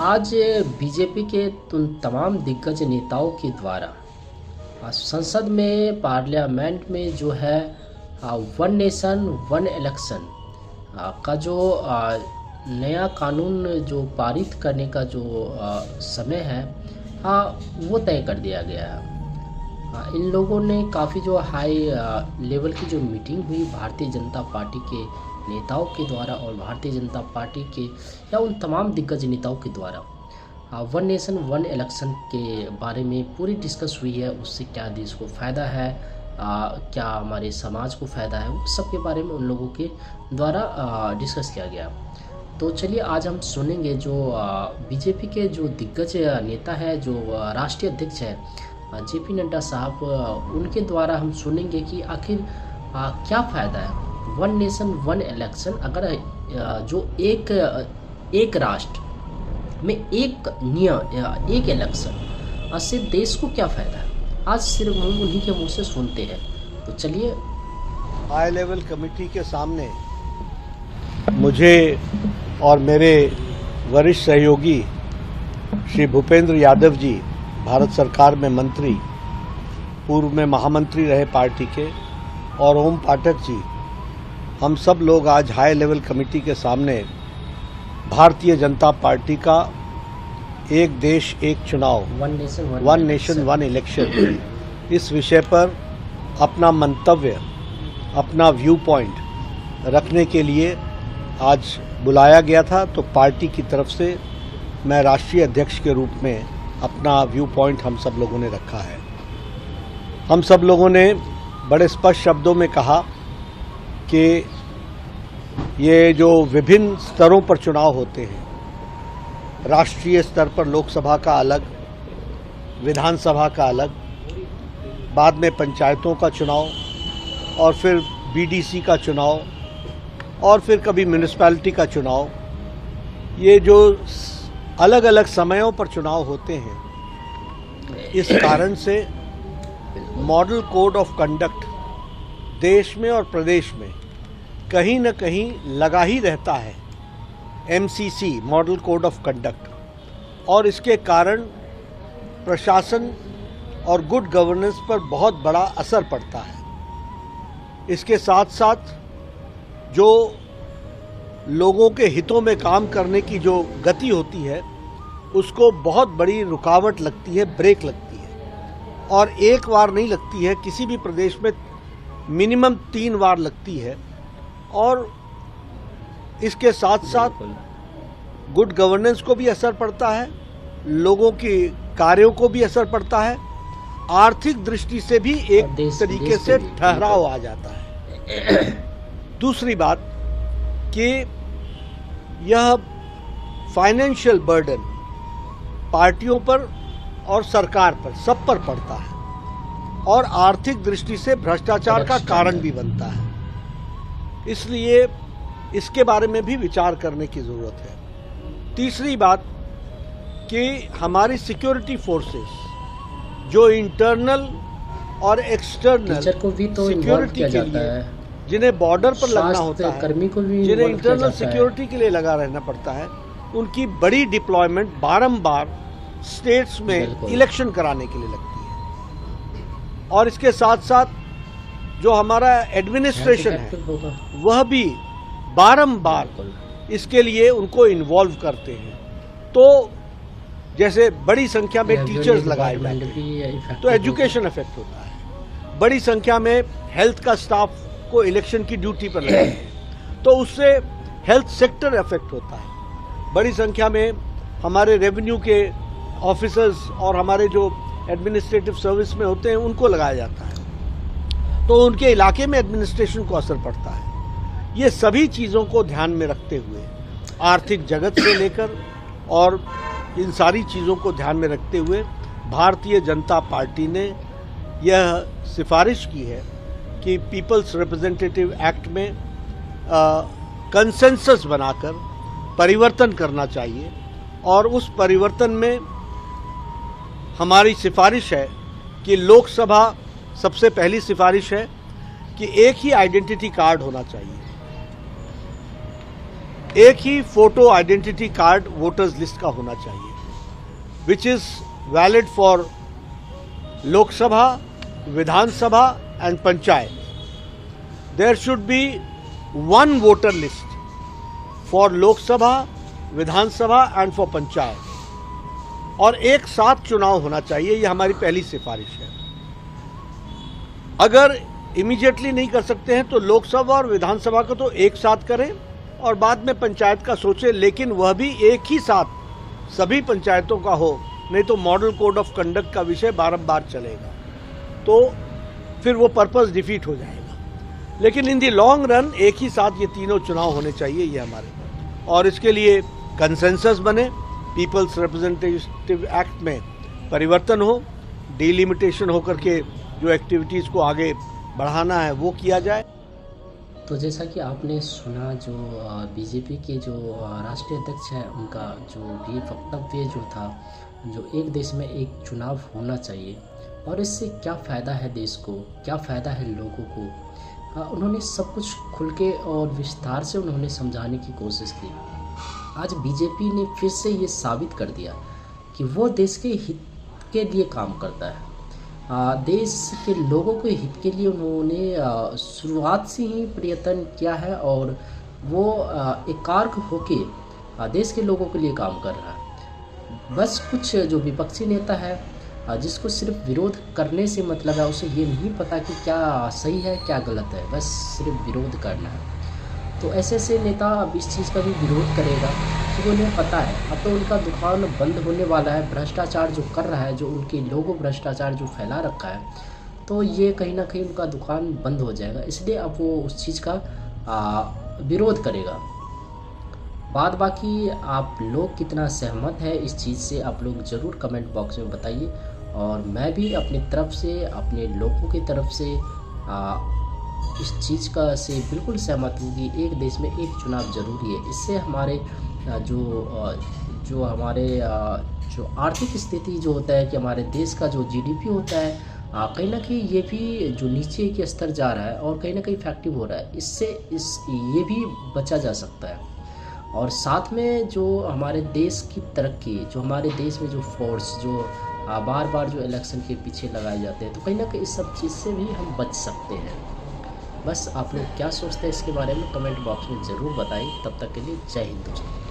आज बीजेपी के उन तमाम दिग्गज नेताओं के द्वारा संसद में पार्लियामेंट में जो है वन नेशन वन इलेक्शन का जो नया कानून जो पारित करने का जो समय है वो तय कर दिया गया है। इन लोगों ने काफ़ी जो हाई लेवल की जो मीटिंग हुई भारतीय जनता पार्टी के नेताओं के द्वारा और भारतीय जनता पार्टी के या उन तमाम दिग्गज नेताओं के द्वारा वन नेशन वन इलेक्शन के बारे में पूरी डिस्कस हुई है। उससे क्या देश को फ़ायदा है, क्या हमारे समाज को फ़ायदा है, उस सब के बारे में उन लोगों के द्वारा डिस्कस किया गया। तो चलिए आज हम सुनेंगे जो बीजेपी के जो दिग्गज नेता है, जो राष्ट्रीय अध्यक्ष है जेपी नड्डा साहब, उनके द्वारा हम सुनेंगे कि आखिर क्या फ़ायदा है वन नेशन वन इलेक्शन। अगर जो एक राष्ट्र में एक नियम एक इलेक्शन से देश को क्या फ़ायदा है, आज सिर्फ हम उन्हीं के मुंह से सुनते हैं। तो चलिए हाई लेवल कमेटी के सामने मुझे और मेरे वरिष्ठ सहयोगी श्री भूपेंद्र यादव जी, भारत सरकार में मंत्री, पूर्व में महामंत्री रहे पार्टी के, और ओम पाठक जी, हम सब लोग आज हाई लेवल कमेटी के सामने भारतीय जनता पार्टी का एक देश एक चुनाव वन नेशन वन इलेक्शन इस विषय पर अपना मंतव्य, अपना व्यू पॉइंट रखने के लिए आज बुलाया गया था। तो पार्टी की तरफ से मैं राष्ट्रीय अध्यक्ष के रूप में अपना व्यू पॉइंट हम सब लोगों ने रखा है। हम सब लोगों ने बड़े स्पष्ट शब्दों में कहा कि ये जो विभिन्न स्तरों पर चुनाव होते हैं, राष्ट्रीय स्तर पर लोकसभा का अलग, विधानसभा का अलग, बाद में पंचायतों का चुनाव, और फिर बीडीसी का चुनाव, और फिर कभी म्यूनिसिपैलिटी का चुनाव, ये जो अलग अलग समयों पर चुनाव होते हैं, इस कारण से मॉडल कोड ऑफ कंडक्ट देश में और प्रदेश में कहीं न कहीं लगा ही रहता है, MCC model code of conduct, और इसके कारण प्रशासन और गुड गवर्नेंस पर बहुत बड़ा असर पड़ता है। इसके साथ साथ जो लोगों के हितों में काम करने की जो गति होती है, उसको बहुत बड़ी रुकावट लगती है, ब्रेक लगती है, और एक बार नहीं लगती है, किसी भी प्रदेश में मिनिमम 3 बार लगती है। और इसके साथ साथ गुड गवर्नेंस को भी असर पड़ता है, लोगों के कार्यों को भी असर पड़ता है, आर्थिक दृष्टि से भी एक तरीके से ठहराव आ जाता है। दूसरी बात कि यह फाइनेंशियल बर्डन पार्टियों पर और सरकार पर, सब पर पड़ता है, और आर्थिक दृष्टि से भ्रष्टाचार का कारण भी बनता है। इसलिए इसके बारे में भी विचार करने की ज़रूरत है। तीसरी बात कि हमारी सिक्योरिटी फोर्सेस जो इंटरनल और एक्सटर्नल को भी तो सिक्योरिटी के लिए, जिन्हें बॉर्डर पर लगना होता है, जिन्हें इंटरनल सिक्योरिटी के लिए लगा रहना पड़ता है, उनकी बड़ी डिप्लॉयमेंट बारंबार स्टेट्स में इलेक्शन कराने के लिए लगती है। और इसके साथ साथ जो हमारा एडमिनिस्ट्रेशन है, वह भी बारंबार इसके लिए उनको इन्वॉल्व करते हैं। तो जैसे बड़ी संख्या में टीचर्स लगाए जाते हैं तो एजुकेशन इफेक्ट होता है, बड़ी संख्या में हेल्थ का स्टाफ को इलेक्शन की ड्यूटी पर लगाते हैं तो उससे हेल्थ सेक्टर इफेक्ट होता है, बड़ी संख्या में हमारे रेवेन्यू के ऑफिसर्स और हमारे जो एडमिनिस्ट्रेटिव सर्विस में होते हैं उनको लगाया जाता है, तो उनके इलाके में एडमिनिस्ट्रेशन को असर पड़ता है। ये सभी चीज़ों को ध्यान में रखते हुए, आर्थिक जगत से लेकर और इन सारी चीज़ों को ध्यान में रखते हुए भारतीय जनता पार्टी ने यह सिफारिश की है कि पीपल्स रिप्रेजेंटेटिव एक्ट में कंसेंसस बनाकर परिवर्तन करना चाहिए, और उस परिवर्तन में हमारी सिफारिश है कि लोकसभा, सबसे पहली सिफारिश है कि एक ही आइडेंटिटी कार्ड होना चाहिए। एक ही photo identity card voters list का होना चाहिए, which is valid for Lok Sabha, Vidhan Sabha and panchayat. There should be one voter list for Lok Sabha, Vidhan Sabha and for panchayat, और एक साथ चुनाव होना चाहिए. ये हमारी पहली सिफारिश है. अगर इमीडिएटली नहीं कर सकते हैं तो लोकसभा और विधानसभा को तो एक साथ करें और बाद में पंचायत का सोचें, लेकिन वह भी एक ही साथ सभी पंचायतों का हो, नहीं तो मॉडल कोड ऑफ कंडक्ट का विषय बारंबार चलेगा, तो फिर वो पर्पस डिफीट हो जाएगा. लेकिन इन दी लॉन्ग रन एक ही साथ ये तीनों चुनाव होने चाहिए, ये हमारे, और इसके लिए कंसेंसस बने, पीपल्स रिप्रेजेंटेटिव एक्ट में परिवर्तन हो, डिलिमिटेशन होकर के जो एक्टिविटीज़ को आगे बढ़ाना है वो किया जाए. तो जैसा कि आपने सुना, जो बीजेपी के जो राष्ट्रीय अध्यक्ष हैं, उनका जो भी वक्तव्य जो था, जो एक देश में एक चुनाव होना चाहिए और इससे क्या फ़ायदा है देश को, क्या फ़ायदा है लोगों को, उन्होंने सब कुछ खुल के और विस्तार से उन्होंने समझाने की कोशिश की. आज बीजेपी ने फिर से ये साबित कर दिया कि वो देश के हित के लिए काम करता है. देश के लोगों के हित के लिए उन्होंने शुरुआत से ही प्रयत्न किया है और वो एकाग्र होके देश के लोगों के लिए काम कर रहा है. बस कुछ जो विपक्षी नेता है जिसको सिर्फ विरोध करने से मतलब है, उसे ये नहीं पता कि क्या सही है क्या गलत है, बस सिर्फ विरोध करना है. तो ऐसे ऐसे नेता अब इस चीज़ का भी विरोध करेगा क्योंकि उन्हें पता है अब तो उनका दुकान बंद होने वाला है. भ्रष्टाचार जो कर रहा है, जो उनके लोगों भ्रष्टाचार जो फैला रखा है, तो ये कहीं ना कहीं उनका दुकान बंद हो जाएगा. इसलिए अब वो उस चीज़ का विरोध करेगा. बाद बाकी आप लोग कितना सहमत है इस चीज़ से, आप लोग ज़रूर कमेंट बॉक्स में बताइए. और मैं भी अपनी तरफ से, अपने लोगों की तरफ से इस चीज़ का से बिल्कुल सहमत हूँ कि एक देश में एक चुनाव ज़रूरी है. इससे हमारे जो हमारे जो आर्थिक स्थिति जो होता है कि हमारे देश का जो जीडीपी होता है, कहीं ना कहीं ये भी जो नीचे के स्तर जा रहा है और कहीं ना कहीं इफेक्टिव हो रहा है. इससे ये भी बचा जा सकता है. और साथ में जो हमारे देश की तरक्की, जो हमारे देश में जो फोर्स जो बार बार जो इलेक्शन के पीछे लगाए जाते हैं, तो कहीं ना कहीं इस सब चीज़ से भी हम बच सकते हैं. बस आप लोग क्या सोचते हैं इसके बारे में कमेंट बॉक्स में ज़रूर बताइए. तब तक के लिए जय हिंद दोस्तों.